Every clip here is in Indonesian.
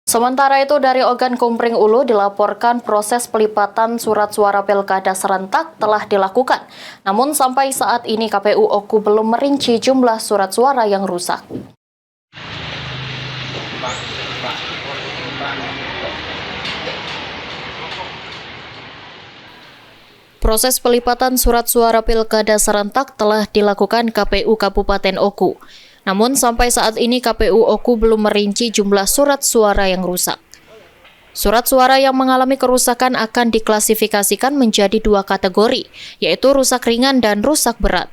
Sementara itu dari Ogan Kumpring Ulu dilaporkan proses pelipatan surat suara pilkada serentak telah dilakukan. Namun sampai saat ini KPU Oku belum merinci jumlah surat suara yang rusak. Proses pelipatan surat suara pilkada serentak telah dilakukan KPU Kabupaten Oku. Namun sampai saat ini KPU Oku belum merinci jumlah surat suara yang rusak. Surat suara yang mengalami kerusakan akan diklasifikasikan menjadi dua kategori, yaitu rusak ringan dan rusak berat.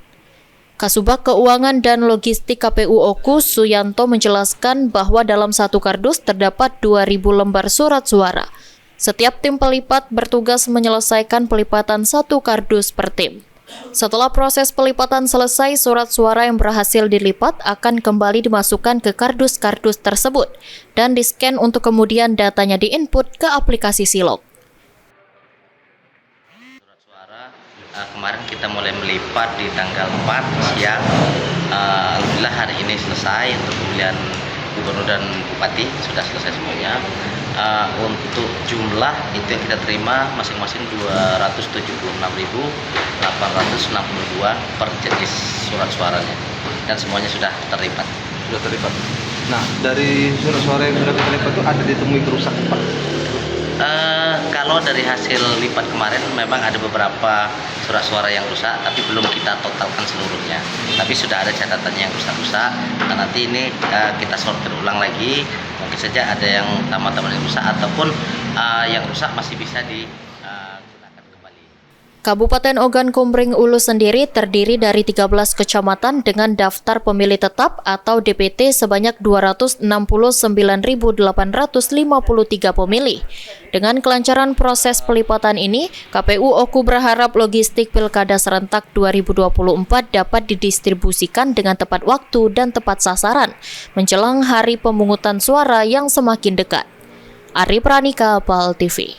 Kasubag Keuangan dan Logistik KPU Oku, Suyanto, menjelaskan bahwa dalam satu kardus terdapat 2.000 lembar surat suara. Setiap tim pelipat bertugas menyelesaikan pelipatan satu kardus per tim. Setelah proses pelipatan selesai, surat suara yang berhasil dilipat akan kembali dimasukkan ke kardus-kardus tersebut dan di-scan untuk kemudian datanya diinput ke aplikasi Silog. Surat suara kemarin kita mulai melipat di tanggal 4 siang. Alhamdulillah hari ini selesai untuk pemilihan gubernur dan bupati sudah selesai semuanya. Untuk jumlah itu yang kita terima masing-masing 276.862 per jenis surat suaranya, dan semuanya sudah terlipat. Nah, dari surat suara yang sudah kita lipat itu ada ditemui kerusakan, Pak? Kalau dari hasil lipat kemarin memang ada beberapa surat suara yang rusak, tapi belum kita totalkan seluruhnya. Tapi sudah ada catatannya yang rusak-rusak. Nah, nanti ini kita sortir ulang lagi. Mungkin saja ada yang taman-taman yang rusak ataupun yang rusak masih bisa digunakan kembali. Kabupaten Ogan Kumpring Ulu sendiri terdiri dari 13 kecamatan dengan daftar pemilih tetap atau DPT sebanyak 269.853 pemilih. Dengan kelancaran proses pelipatan ini, KPU Oku berharap logistik Pilkada Serentak 2024 dapat didistribusikan dengan tepat waktu dan tepat sasaran menjelang hari pemungutan suara yang semakin dekat. Ari Pranika, PAL TV.